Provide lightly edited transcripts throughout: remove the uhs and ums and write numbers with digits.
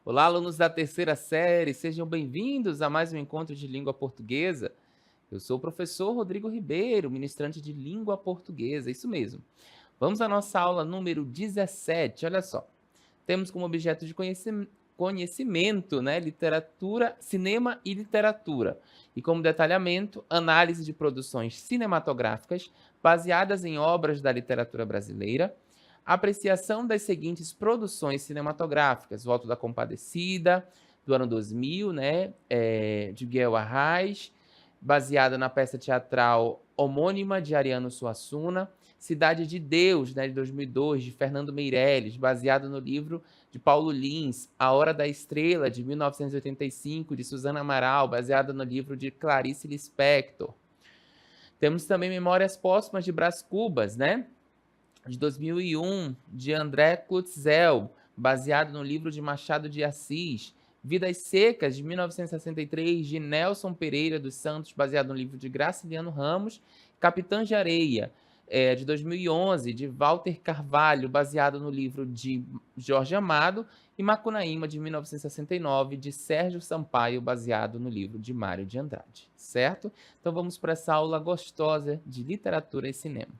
Olá, alunos da terceira série, sejam bem-vindos a mais um encontro de língua portuguesa. Eu sou o professor Rodrigo Ribeiro, ministrante de língua portuguesa, isso mesmo. Vamos à nossa aula número 17, olha só. Temos como objeto de conhecimento, né, literatura, cinema e literatura. E como detalhamento, análise de produções cinematográficas baseadas em obras da literatura brasileira, apreciação das seguintes produções cinematográficas: O Alto da Compadecida, do ano 2000, né, de Miguel Arraes, baseada na peça teatral homônima de Ariano Suassuna, Cidade de Deus, né, de 2002, de Fernando Meirelles, baseado no livro de Paulo Lins, A Hora da Estrela, de 1985, de Susana Amaral, baseado no livro de Clarice Lispector. Temos também Memórias Póstumas de Brás Cubas, né, de 2001, de André Klutzel, baseado no livro de Machado de Assis. Vidas Secas, de 1963, de Nelson Pereira dos Santos, baseado no livro de Graciliano Ramos. Capitãs de Areia, de 2011, de Walter Carvalho, baseado no livro de Jorge Amado. E Macunaíma, de 1969, de Sérgio Sampaio, baseado no livro de Mário de Andrade. Certo? Então vamos para essa aula gostosa de literatura e cinema.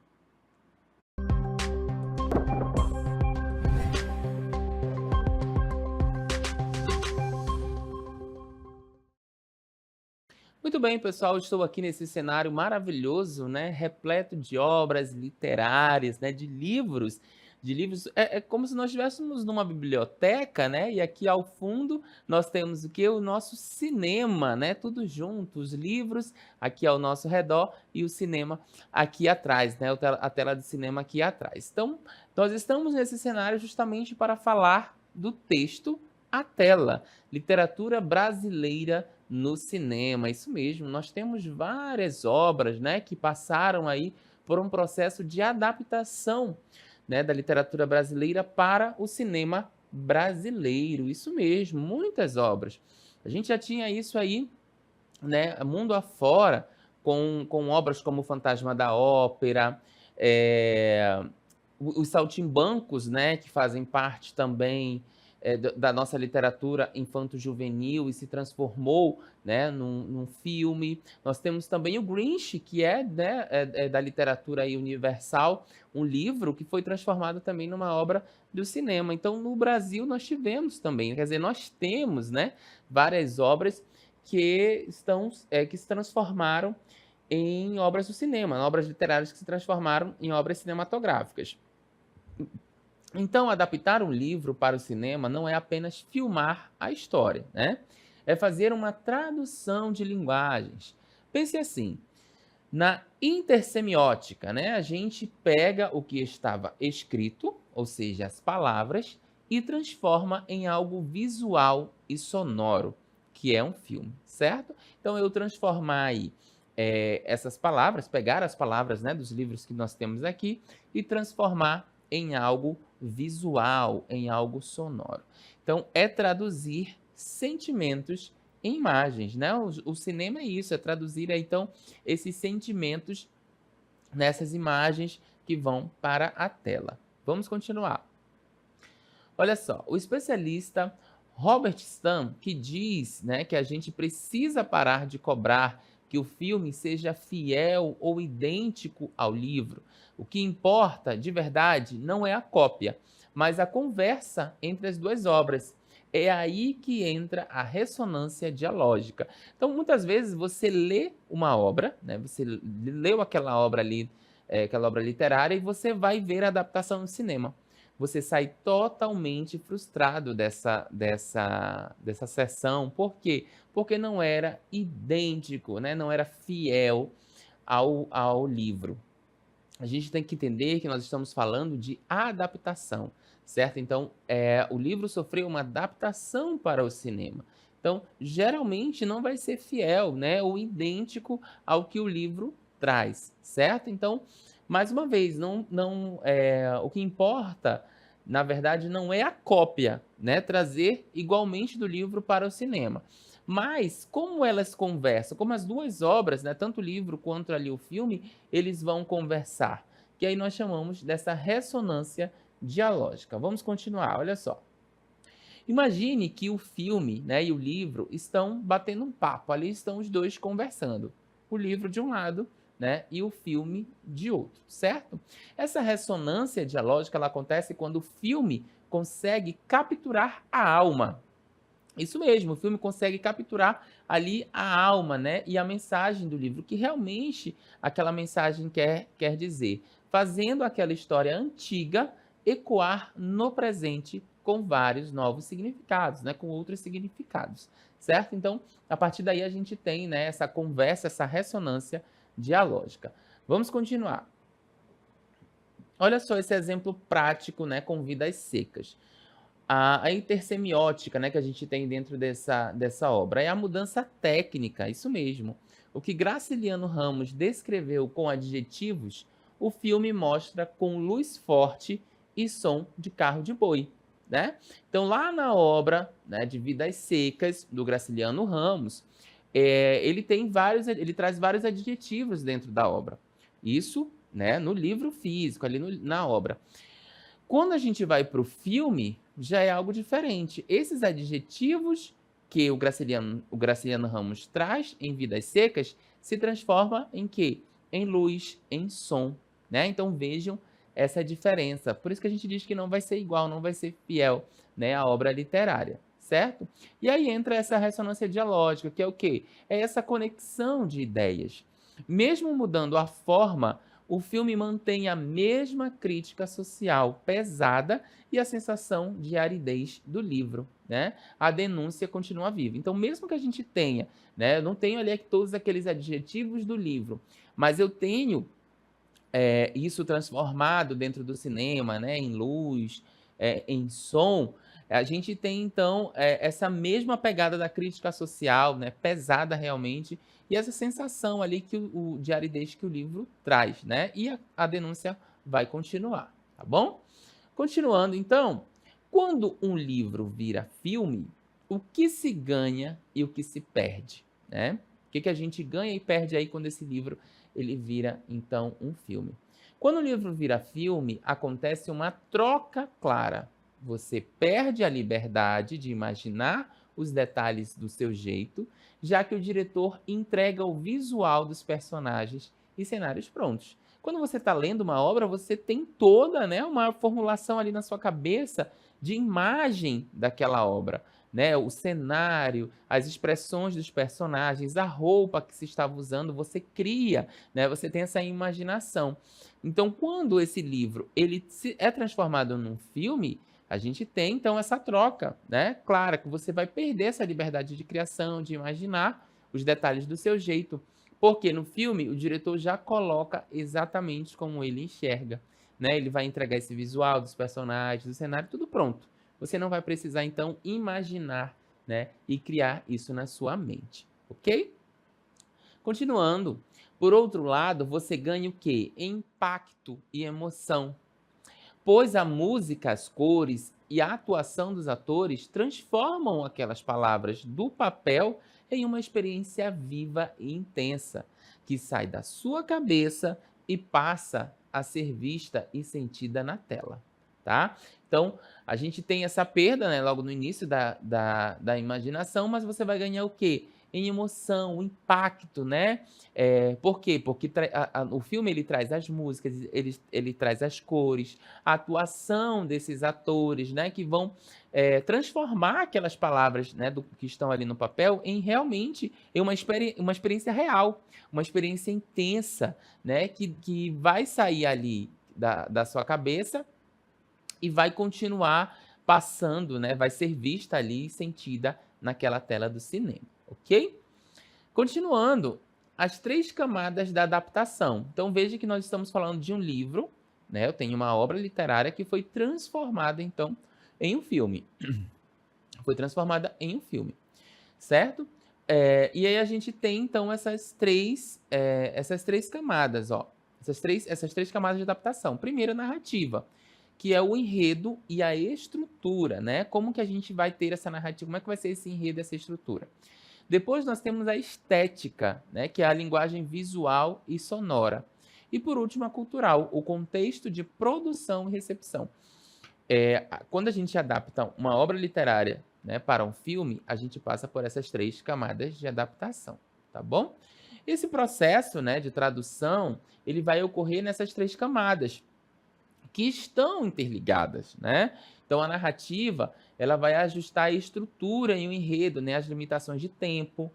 Muito bem, pessoal, estou aqui nesse cenário maravilhoso, né, repleto de obras literárias, né, de livros, é como se nós estivéssemos numa biblioteca, né, e aqui ao fundo nós temos o que? O nosso cinema, né, tudo junto, os livros aqui ao nosso redor e o cinema aqui atrás, né, a tela de cinema aqui atrás. Então, nós estamos nesse cenário justamente para falar do texto à tela, literatura brasileira no cinema. Isso mesmo, nós temos várias obras, né, que passaram aí por um processo de adaptação, né, da literatura brasileira para o cinema brasileiro. Isso mesmo, muitas obras. A gente já tinha isso aí, né, mundo afora, com obras como O Fantasma da Ópera, os saltimbancos, né, que fazem parte também da nossa literatura infanto-juvenil e se transformou, né, num filme. Nós temos também o Grinch, que é, né, da literatura aí universal, um livro que foi transformado também numa obra do cinema. Então, no Brasil, nós tivemos também, quer dizer, nós temos, né, várias obras que se transformaram em obras do cinema, obras literárias que se transformaram em obras cinematográficas. Então, adaptar um livro para o cinema não é apenas filmar a história, né? É fazer uma tradução de linguagens. Pense assim, na intersemiótica, né? A gente pega o que estava escrito, ou seja, as palavras, e transforma em algo visual e sonoro, que é um filme, certo? Então, eu transformar aí essas palavras, pegar as palavras, né, dos livros que nós temos aqui e transformar em algo visual, em algo sonoro. Então, é traduzir sentimentos em imagens, né? O cinema é isso, é traduzir então esses sentimentos nessas imagens que vão para a tela. Vamos continuar. Olha só, o especialista Robert Stam, que diz, né, que a gente precisa parar de cobrar que o filme seja fiel ou idêntico ao livro. O que importa, de verdade, não é a cópia, mas a conversa entre as duas obras. É aí que entra a ressonância dialógica. Então, muitas vezes você lê uma obra, né, você leu aquela obra ali, aquela obra literária, e você vai ver a adaptação no cinema. Você sai totalmente frustrado dessa sessão. Por quê? Porque não era idêntico, né? Não era fiel ao livro. A gente tem que entender que nós estamos falando de adaptação, certo? Então, o livro sofreu uma adaptação para o cinema. Então, geralmente não vai ser fiel, né? Ou idêntico ao que o livro traz, certo? Então, mais uma vez, o que importa, na verdade, não é a cópia, né? Trazer igualmente do livro para o cinema. Mas como elas conversam, como as duas obras, né, tanto o livro quanto ali o filme, eles vão conversar, que aí nós chamamos dessa ressonância dialógica. Vamos continuar, olha só. Imagine que o filme, né, e o livro estão batendo um papo, ali estão os dois conversando. O livro de um lado, né, e o filme de outro, certo? Essa ressonância dialógica ela acontece quando o filme consegue capturar a alma. Isso mesmo, o filme consegue capturar ali a alma, né, e a mensagem do livro, que realmente aquela mensagem quer dizer, fazendo aquela história antiga ecoar no presente com vários novos significados, né, com outros significados, certo? Então, a partir daí a gente tem, né, essa conversa, essa ressonância dialógica. Vamos continuar. Olha só esse exemplo prático, né, com vidas secas. A intersemiótica, né, que a gente tem dentro dessa obra é a mudança técnica, isso mesmo. O que Graciliano Ramos descreveu com adjetivos, o filme mostra com luz forte e som de carro de boi, né? Então, lá na obra, né, de Vidas Secas, do Graciliano Ramos, ele traz vários adjetivos dentro da obra. Isso, né, no livro físico, ali na obra. Quando a gente vai para o filme, já é algo diferente. Esses adjetivos que o Graciliano Ramos traz em Vidas Secas se transforma em quê? Em luz, em som, né? Então vejam essa diferença. Por isso que a gente diz que não vai ser igual, não vai ser fiel, né, à obra literária, certo? E aí entra essa ressonância dialógica, que é o quê? É essa conexão de ideias. Mesmo mudando a forma, o filme mantém a mesma crítica social pesada e a sensação de aridez do livro, né? A denúncia continua viva. Então, mesmo que a gente tenha, né? Eu não tenho ali todos aqueles adjetivos do livro, mas eu tenho isso transformado dentro do cinema, né? Em luz, em som. A gente tem, então, essa mesma pegada da crítica social, né? Pesada realmente, e essa sensação ali de aridez que o livro traz, né? E a denúncia vai continuar, tá bom? Continuando, então, quando um livro vira filme, o que se ganha e o que se perde, né? O que a gente ganha e perde aí quando esse livro ele vira, então, um filme? Quando o livro vira filme, acontece uma troca clara. Você perde a liberdade de imaginar os detalhes do seu jeito, já que o diretor entrega o visual dos personagens e cenários prontos. Quando você está lendo uma obra, você tem toda, né, uma formulação ali na sua cabeça de imagem daquela obra, né? O cenário, as expressões dos personagens, a roupa que se estava usando, você cria, né? Você tem essa imaginação. Então, quando esse livro é transformado num filme, a gente tem então essa troca, né? Claro que você vai perder essa liberdade de criação, de imaginar os detalhes do seu jeito, porque no filme o diretor já coloca exatamente como ele enxerga, né? Ele vai entregar esse visual dos personagens, do cenário, tudo pronto. Você não vai precisar então imaginar, né, e criar isso na sua mente, ok? Continuando, por outro lado, você ganha o quê? Impacto e emoção, pois a música, as cores e a atuação dos atores transformam aquelas palavras do papel em uma experiência viva e intensa, que sai da sua cabeça e passa a ser vista e sentida na tela, tá? Então, a gente tem essa perda, né, logo no início da imaginação, mas você vai ganhar o quê? Em emoção, impacto, né? Por quê? Porque o filme ele traz as músicas, ele traz as cores, a atuação desses atores, né? Que vão transformar aquelas palavras, né, que estão ali no papel em realmente uma experiência real, uma experiência intensa, né? Que vai sair ali da sua cabeça e vai continuar passando, né? Vai ser vista ali e sentida naquela tela do cinema, ok? Continuando, as 3 camadas da adaptação. Então veja que nós estamos falando de um livro, né? Eu tenho uma obra literária que foi transformada então em um filme. Foi transformada em um filme, certo? E aí a gente tem então essas três camadas, ó. Essas três camadas de adaptação. Primeiro, a narrativa, que é o enredo e a estrutura, né? Como que a gente vai ter essa narrativa? Como é que vai ser esse enredo e essa estrutura? Depois nós temos a estética, né? Que é a linguagem visual e sonora. E por último, a cultural, o contexto de produção e recepção. quando a gente adapta uma obra literária, né, para um filme, a gente passa por essas 3 camadas de adaptação, tá bom? Esse processo, né, de tradução, ele vai ocorrer nessas 3 camadas, que estão interligadas, né? Então, a narrativa, ela vai ajustar a estrutura e o enredo, né, as limitações de tempo,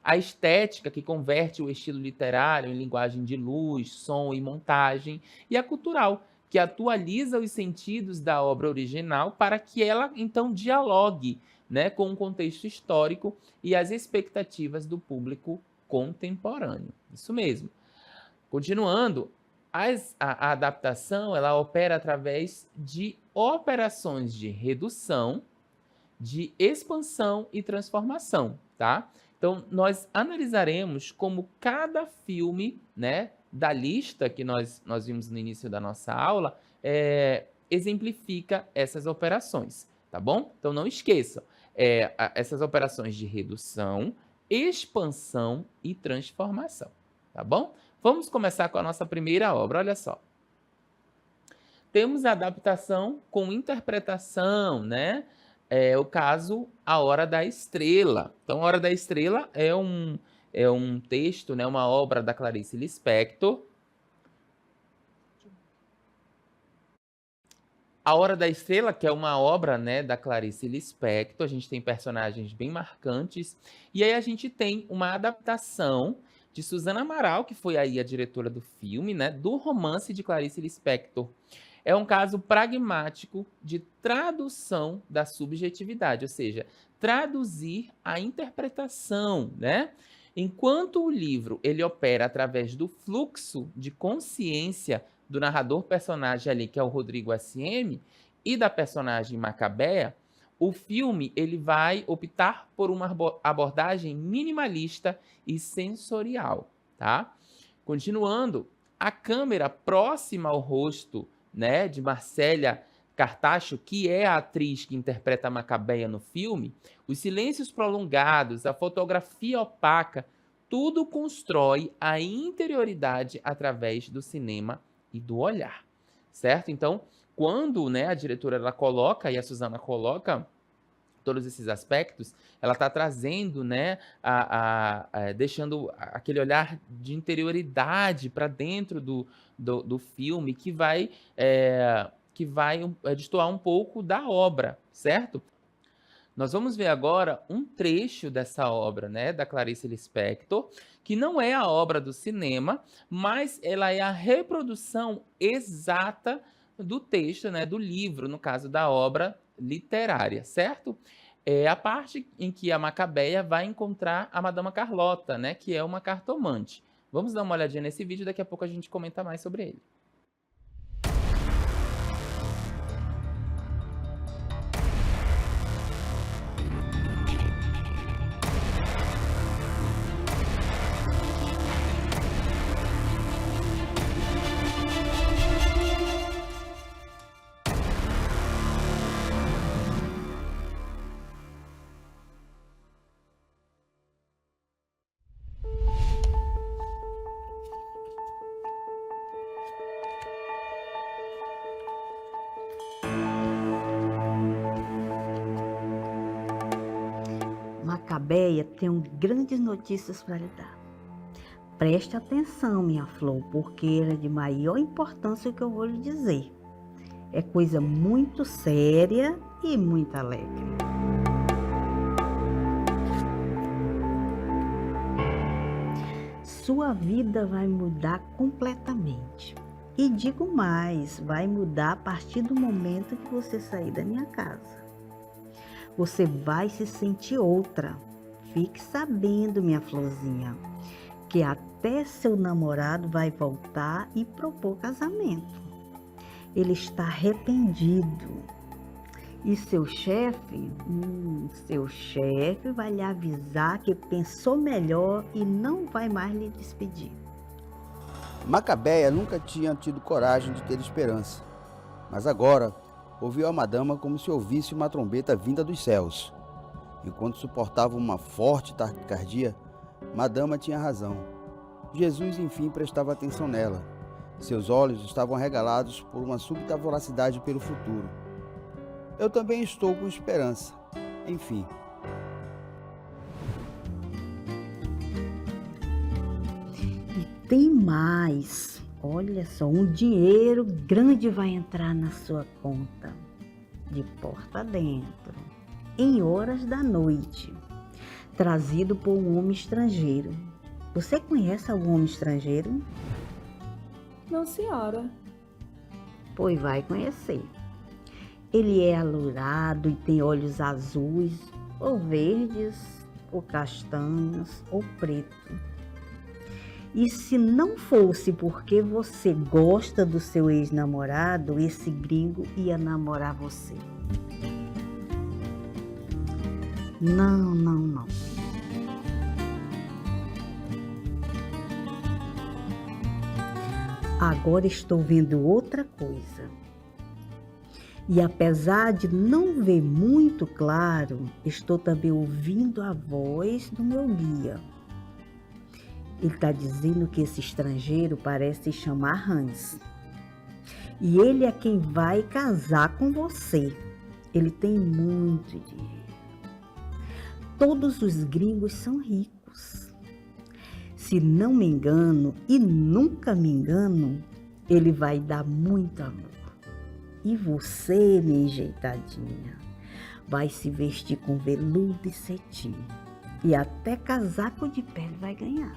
a estética, que converte o estilo literário em linguagem de luz, som e montagem, e a cultural, que atualiza os sentidos da obra original para que ela, então, dialogue, né, com o contexto histórico e as expectativas do público contemporâneo. Isso mesmo. Continuando, a adaptação, ela opera através de operações de redução, de expansão e transformação, tá? Então, nós analisaremos como cada filme, né, da lista que nós vimos no início da nossa aula, exemplifica essas operações, tá bom? Então, não esqueçam, essas operações de redução, expansão e transformação, tá bom? Vamos começar com a nossa primeira obra, olha só. Temos a adaptação com interpretação, né? O caso A Hora da Estrela. Então, A Hora da Estrela é um texto, né, uma obra da Clarice Lispector. A Hora da Estrela, que é uma obra, né, da Clarice Lispector, a gente tem personagens bem marcantes, e aí a gente tem uma adaptação de Suzana Amaral, que foi aí a diretora do filme, né, do romance de Clarice Lispector. É um caso pragmático de tradução da subjetividade, ou seja, traduzir a interpretação, né? Enquanto o livro ele opera através do fluxo de consciência do narrador personagem ali, que é o Rodrigo S.M., e da personagem Macabea, o filme ele vai optar por uma abordagem minimalista e sensorial, tá? Continuando, a câmera próxima ao rosto, né, de Marcélia Cartacho, que é a atriz que interpreta a Macabeia no filme, os silêncios prolongados, a fotografia opaca, tudo constrói a interioridade através do cinema e do olhar, certo? Então, quando, né, a diretora ela coloca, e a Suzana coloca todos esses aspectos, ela está trazendo, né, deixando aquele olhar de interioridade para dentro do filme que vai destoar um pouco da obra, certo? Nós vamos ver agora um trecho dessa obra, né, da Clarice Lispector, que não é a obra do cinema, mas ela é a reprodução exata do texto, né, do livro, no caso da obra literária, certo? É a parte em que a Macabeia vai encontrar a Madama Carlota, né, que é uma cartomante. Vamos dar uma olhadinha nesse vídeo, daqui a pouco a gente comenta mais sobre ele. Macabeia tem grandes notícias para lhe dar. Preste atenção, minha flor, porque ela é de maior importância o que eu vou lhe dizer. É coisa muito séria e muito alegre. Sua vida vai mudar completamente. E digo mais, vai mudar a partir do momento que você sair da minha casa. Você vai se sentir outra. Fique sabendo, minha florzinha, que até seu namorado vai voltar e propor casamento. Ele está arrependido. E seu chefe vai lhe avisar que pensou melhor e não vai mais lhe despedir. Macabeia nunca tinha tido coragem de ter esperança, mas agora ouviu a madama como se ouvisse uma trombeta vinda dos céus. Enquanto suportava uma forte taquicardia, madama tinha razão. Jesus, enfim, prestava atenção nela. Seus olhos estavam arregalados por uma súbita voracidade pelo futuro. Eu também estou com esperança. Enfim, Tem mais. Olha só, um dinheiro grande vai entrar na sua conta, de porta dentro, em horas da noite, trazido por um homem estrangeiro. Você conhece algum homem estrangeiro? Não, senhora. Pois vai conhecer. Ele é alourado e tem olhos azuis, ou verdes, ou castanhos, ou preto. E se não fosse porque você gosta do seu ex-namorado, esse gringo ia namorar você. Não, não, não. Agora estou vendo outra coisa. E apesar de não ver muito claro, estou também ouvindo a voz do meu guia. Ele está dizendo que esse estrangeiro parece se chamar Hans. E ele é quem vai casar com você. Ele tem muito dinheiro. Todos os gringos são ricos. Se não me engano, e nunca me engano, ele vai dar muito amor. E você, minha enjeitadinha, vai se vestir com veludo e cetim. E até casaco de pele vai ganhar.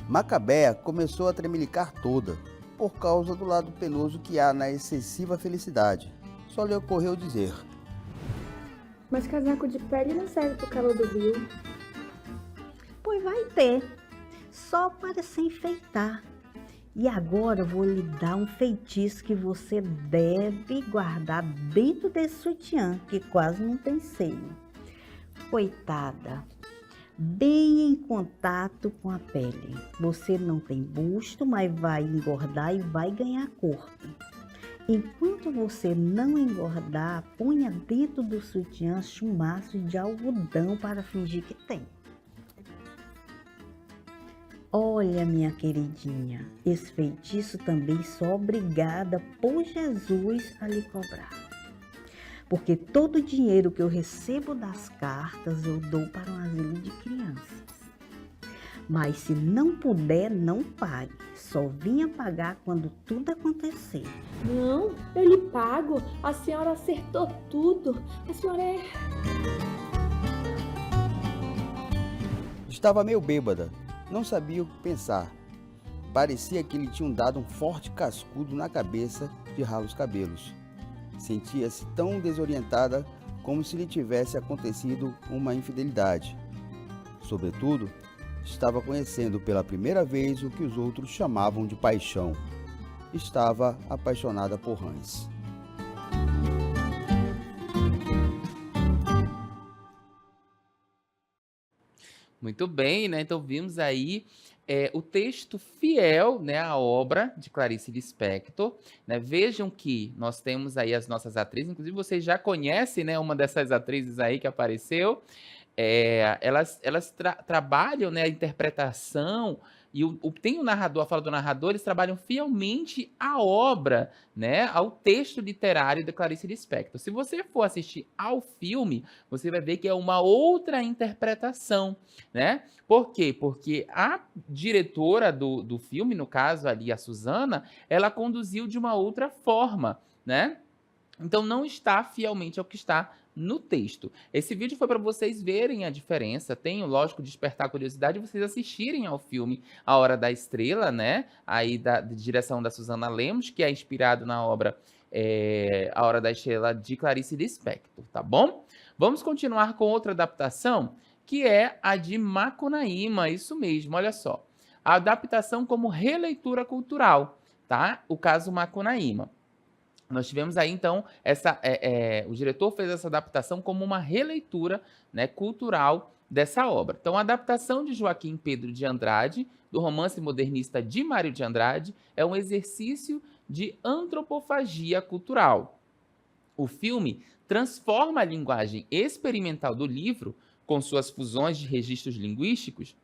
Macabéa começou a tremelicar toda, por causa do lado penoso que há na excessiva felicidade. Só lhe ocorreu dizer: Mas casaco de pele não serve pro calor do Rio. Pois vai ter, só para se enfeitar. E agora eu vou lhe dar um feitiço que você deve guardar dentro desse sutiã, que quase não tem seio. Coitada, bem em contato com a pele. Você não tem busto, mas vai engordar e vai ganhar corpo. Enquanto você não engordar, ponha dentro do sutiã chumaços de algodão para fingir que tem. Olha, minha queridinha, esse feitiço também sou obrigada por Jesus a lhe cobrar. Porque todo o dinheiro que eu recebo das cartas eu dou para um asilo de crianças. Mas se não puder, não pague. Só vinha pagar quando tudo acontecer. Não, eu lhe pago. A senhora acertou tudo. A senhora é... Estava meio bêbada, não sabia o que pensar. Parecia que lhe tinham dado um forte cascudo na cabeça de ralos cabelos. Sentia-se tão desorientada como se lhe tivesse acontecido uma infidelidade. Sobretudo, estava conhecendo pela primeira vez o que os outros chamavam de paixão. Estava apaixonada por Hans. Muito bem, né? Então vimos aí o texto fiel, né, à obra de Clarice Lispector, né? Vejam que nós temos aí as nossas atrizes, inclusive vocês já conhecem, né, uma dessas atrizes aí que apareceu. Elas trabalham, né, a interpretação e tem o narrador, a fala do narrador, eles trabalham fielmente a obra, né, ao texto literário da Clarice Lispector. Se você for assistir ao filme, você vai ver que é uma outra interpretação, né? Por quê? Porque a diretora do filme, no caso ali a Susana, ela conduziu de uma outra forma, né? Então não está fielmente ao que está no texto. Esse vídeo foi para vocês verem a diferença. Tenho, lógico, despertar a curiosidade de vocês assistirem ao filme A Hora da Estrela, né? Aí de direção da Susana Lemos, que é inspirado na obra A Hora da Estrela de Clarice Lispector, tá bom? Vamos continuar com outra adaptação, que é a de Macunaíma, isso mesmo, olha só. A adaptação como releitura cultural, tá? O caso Macunaíma. Nós tivemos aí, então, o diretor fez essa adaptação como uma releitura, né, cultural dessa obra. Então, a adaptação de Joaquim Pedro de Andrade, do romance modernista de Mário de Andrade, é um exercício de antropofagia cultural. O filme transforma a linguagem experimental do livro, com suas fusões de registros linguísticos,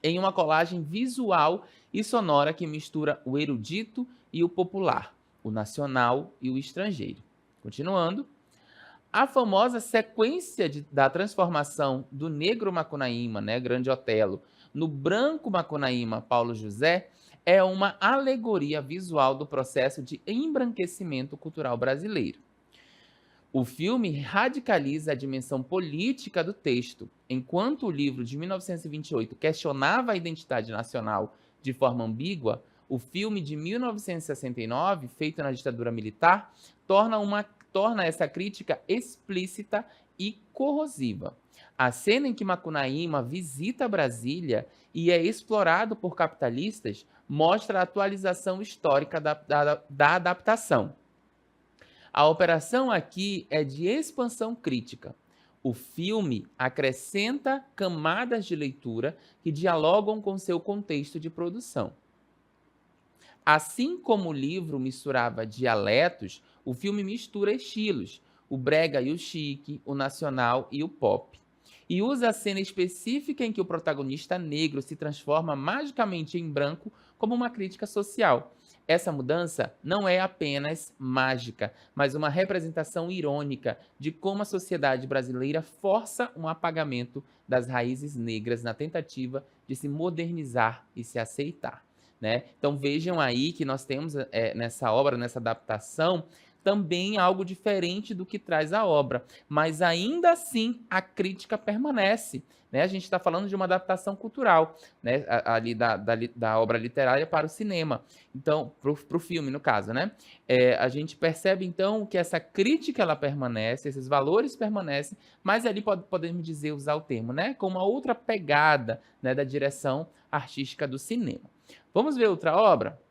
em uma colagem visual e sonora que mistura o erudito e o popular, o nacional e o estrangeiro. Continuando, A famosa sequência da transformação do negro Macunaíma, né, Grande Otelo, no branco Macunaíma, Paulo José, é uma alegoria visual do processo de embranquecimento cultural brasileiro. O filme radicaliza a dimensão política do texto. Enquanto o livro de 1928 questionava a identidade nacional de forma ambígua, o filme de 1969, feito na ditadura militar, torna essa crítica explícita e corrosiva. A cena em que Macunaíma visita Brasília e é explorado por capitalistas mostra a atualização histórica da adaptação. A operação aqui é de expansão crítica. O filme acrescenta camadas de leitura que dialogam com seu contexto de produção. Assim como o livro misturava dialetos, o filme mistura estilos, o brega e o chique, o nacional e o pop. E usa a cena específica em que o protagonista negro se transforma magicamente em branco como uma crítica social. Essa mudança não é apenas mágica, mas uma representação irônica de como a sociedade brasileira força um apagamento das raízes negras na tentativa de se modernizar e se aceitar, né? Então vejam aí que nós temos nessa obra, nessa adaptação, também algo diferente do que traz a obra, mas ainda assim a crítica permanece, né? A gente está falando de uma adaptação cultural, né? Ali da obra literária para o cinema, então para o filme no caso, né? A gente percebe então que essa crítica ela permanece, esses valores permanecem, mas ali podemos dizer, usar o termo, né? Com uma outra pegada, né, da direção artística do cinema. Vamos ver outra obra?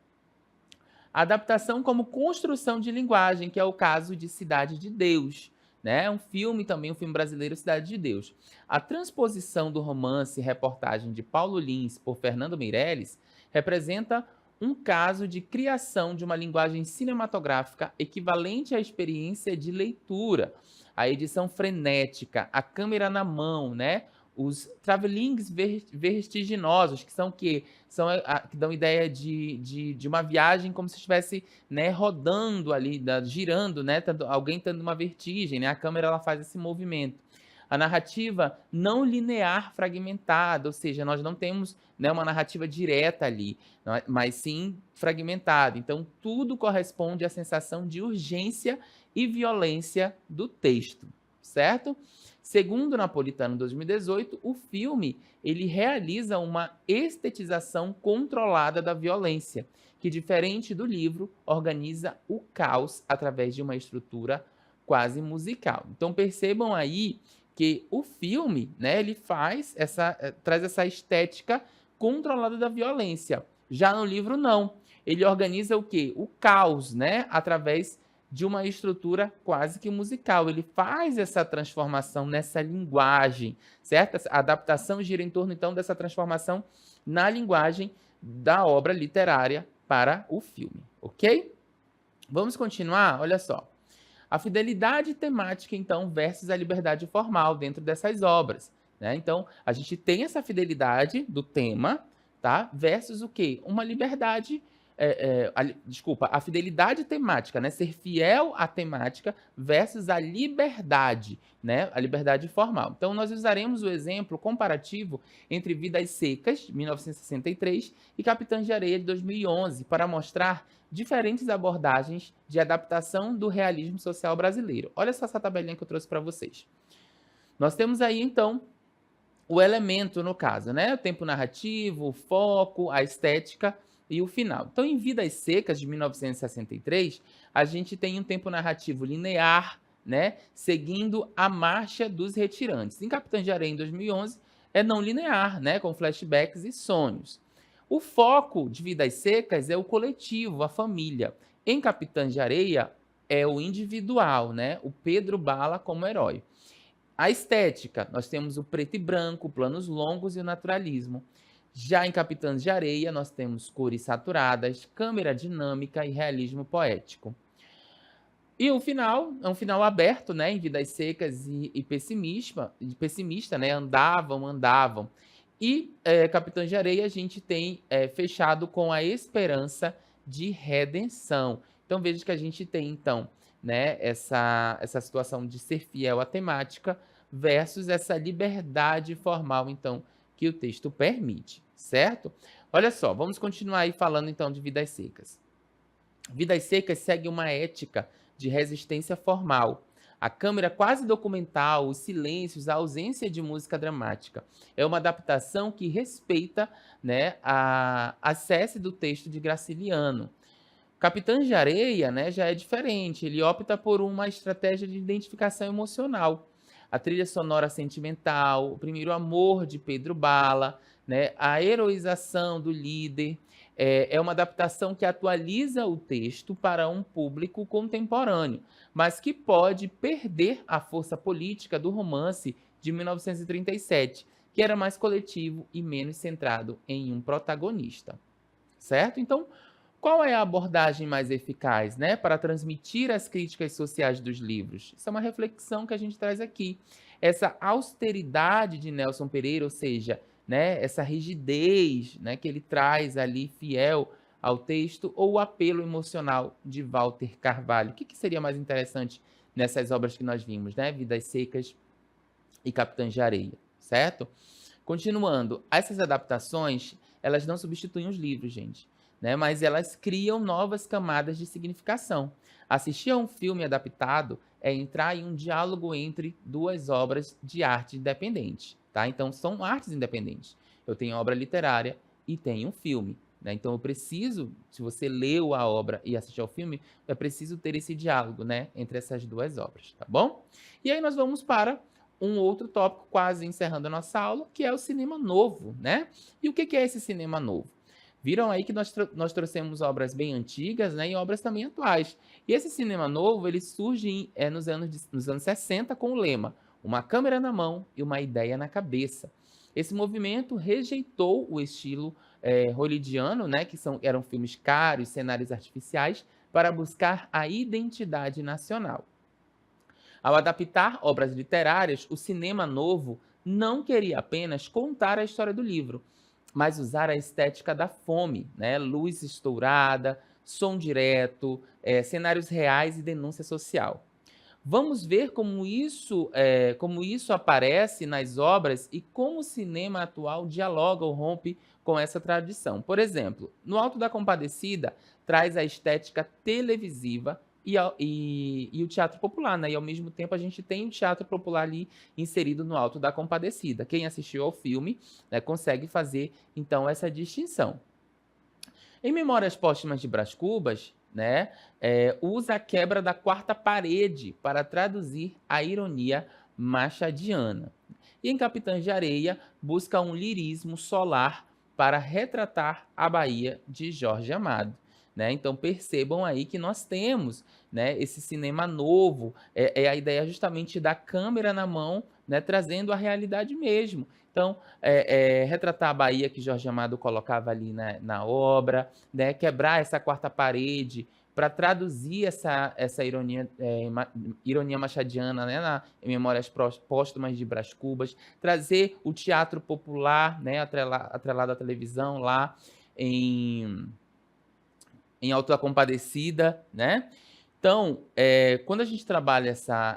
Adaptação como construção de linguagem, que é o caso de Cidade de Deus, né? Um filme também, um filme brasileiro, Cidade de Deus. A transposição do romance e reportagem de Paulo Lins por Fernando Meirelles representa um caso de criação de uma linguagem cinematográfica equivalente à experiência de leitura, a edição frenética, a câmera na mão, né? Os travelings vertiginosos, que são o quê? Que dão ideia de uma viagem como se estivesse, né, rodando ali, girando, né, alguém tendo uma vertigem, né? A câmera ela faz esse movimento. A narrativa não linear fragmentada, ou seja, nós não temos, né, uma narrativa direta ali, mas sim fragmentada. Então, tudo corresponde à sensação de urgência e violência do texto, certo? Segundo Napolitano 2018, o filme ele realiza uma estetização controlada da violência, que, diferente do livro, organiza o caos através de uma estrutura quase musical. Então percebam aí que o filme, né, ele traz essa estética controlada da violência. Já no livro, não. Ele organiza o quê? O caos, né, através de uma estrutura quase que musical. Ele faz essa transformação nessa linguagem, certo? A adaptação gira em torno, então, dessa transformação na linguagem da obra literária para o filme, ok? Vamos continuar? Olha só. A fidelidade temática, então, versus a liberdade formal dentro dessas obras, né? Então, a gente tem essa fidelidade do tema, tá? Versus o quê? Uma liberdade a fidelidade temática, né? Ser fiel à temática versus a liberdade, né? A liberdade formal. Então, nós usaremos o exemplo comparativo entre Vidas Secas, de 1963, e Capitães de Areia, de 2011, para mostrar diferentes abordagens de adaptação do realismo social brasileiro. Olha só essa tabelinha que eu trouxe para vocês. Nós temos aí, então, o elemento, no caso, né? O tempo narrativo, o foco, a estética e o final. Então, em Vidas Secas, de 1963, a gente tem um tempo narrativo linear, né, seguindo a marcha dos retirantes. Em Capitães de Areia, em 2011, é não linear, né, com flashbacks e sonhos. O foco de Vidas Secas é o coletivo, a família. Em Capitães de Areia, é o individual, né, o Pedro Bala como herói. A estética, nós temos o preto e branco, planos longos e o naturalismo. Já em Capitães de Areia, nós temos cores saturadas, câmera dinâmica e realismo poético. E o final é um final aberto, né, em Vidas Secas e pessimista, né, andavam. E Capitães de Areia a gente tem fechado com a esperança de redenção. Então veja que a gente tem, então, né, essa situação de ser fiel à temática versus essa liberdade formal, então, que o texto permite, certo? Olha só, vamos continuar aí falando, então, de Vidas Secas. Vidas Secas segue uma ética de resistência formal. A câmera quase documental, os silêncios, a ausência de música dramática. É uma adaptação que respeita, né, a cesse do texto de Graciliano. Capitães de Areia, né, já é diferente. Ele opta por uma estratégia de identificação emocional. A trilha sonora sentimental, o primeiro amor de Pedro Bala, né, a heroização do líder. É uma adaptação que atualiza o texto para um público contemporâneo, mas que pode perder a força política do romance de 1937, que era mais coletivo e menos centrado em um protagonista. Certo? Então, qual é a abordagem mais eficaz, né, para transmitir as críticas sociais dos livros? Isso é uma reflexão que a gente traz aqui. Essa austeridade de Nelson Pereira, ou seja, né, essa rigidez, né, que ele traz ali fiel ao texto, ou o apelo emocional de Walter Carvalho? O que seria mais interessante nessas obras que nós vimos, né? Vidas Secas e Capitães de Areia, certo? Continuando, essas adaptações, elas não substituem os livros, gente, né? Mas elas criam novas camadas de significação. Assistir a um filme adaptado é entrar em um diálogo entre duas obras de arte independente, tá? Então, são artes independentes. Eu tenho obra literária e tenho um filme, né? Então, eu preciso, se você leu a obra e assistiu ao filme, é preciso ter esse diálogo, né, entre essas duas obras, tá bom? E aí nós vamos para um outro tópico, quase encerrando a nossa aula, que é o cinema novo, né? E o que é esse cinema novo? Viram aí que nós trouxemos obras bem antigas, né, e obras também atuais. E esse cinema novo, ele surge nos anos 60 com o lema Uma câmera na mão e uma ideia na cabeça. Esse movimento rejeitou o estilo hollywoodiano, né, que eram filmes caros, cenários artificiais, para buscar a identidade nacional. Ao adaptar obras literárias, o cinema novo não queria apenas contar a história do livro, mas usar a estética da fome, né? Luz estourada, som direto, cenários reais e denúncia social. Vamos ver como isso aparece nas obras e como o cinema atual dialoga ou rompe com essa tradição. Por exemplo, no Alto da Compadecida traz a estética televisiva e o teatro popular, né? E ao mesmo tempo a gente tem o teatro popular ali inserido no Alto da Compadecida. Quem assistiu ao filme, né, consegue fazer então essa distinção. Em Memórias Póstumas de Brás Cubas, né, usa a quebra da quarta parede para traduzir a ironia machadiana. E em Capitães de Areia, busca um lirismo solar para retratar a Bahia de Jorge Amado. Né? Então percebam aí que nós temos, né, esse cinema novo, a ideia justamente da câmera na mão, né, trazendo a realidade mesmo. Então, retratar a Bahia que Jorge Amado colocava ali na obra, né, quebrar essa quarta parede para traduzir essa ironia machadiana, né, em Memórias Póstumas de Brás Cubas, trazer o teatro popular, né, atrelado à televisão lá em Alto da Compadecida, né? Então, quando a gente trabalha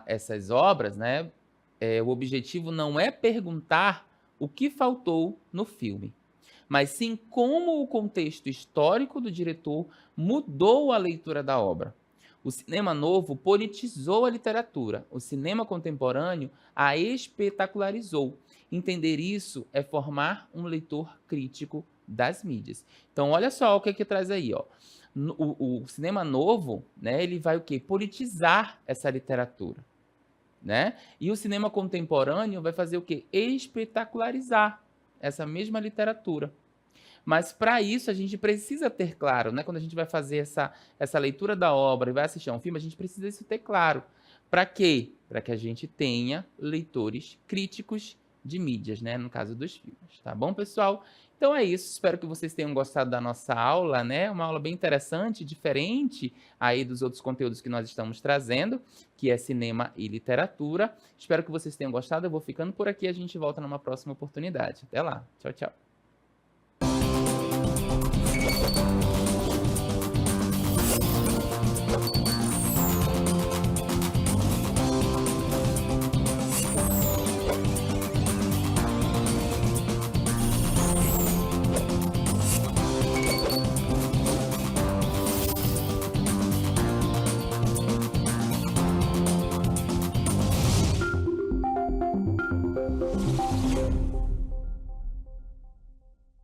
essas obras, né, o objetivo não é perguntar o que faltou no filme, mas sim como o contexto histórico do diretor mudou a leitura da obra. O cinema novo politizou a literatura, o cinema contemporâneo a espetacularizou. Entender isso é formar um leitor crítico das mídias. Então, olha só o que traz aí, ó. O cinema novo, né, ele vai o quê? Politizar essa literatura, né? E o cinema contemporâneo vai fazer o quê? Espetacularizar essa mesma literatura. Mas para isso a gente precisa ter claro, né? Quando a gente vai fazer essa leitura da obra e vai assistir a um filme, a gente precisa isso ter claro. Para quê? Para que a gente tenha leitores críticos de mídias, né? No caso dos filmes, tá bom, pessoal? Então é isso, espero que vocês tenham gostado da nossa aula, né? Uma aula bem interessante, diferente aí dos outros conteúdos que nós estamos trazendo, que é cinema e literatura. Espero que vocês tenham gostado, eu vou ficando por aqui, a gente volta numa próxima oportunidade. Até lá, tchau, tchau.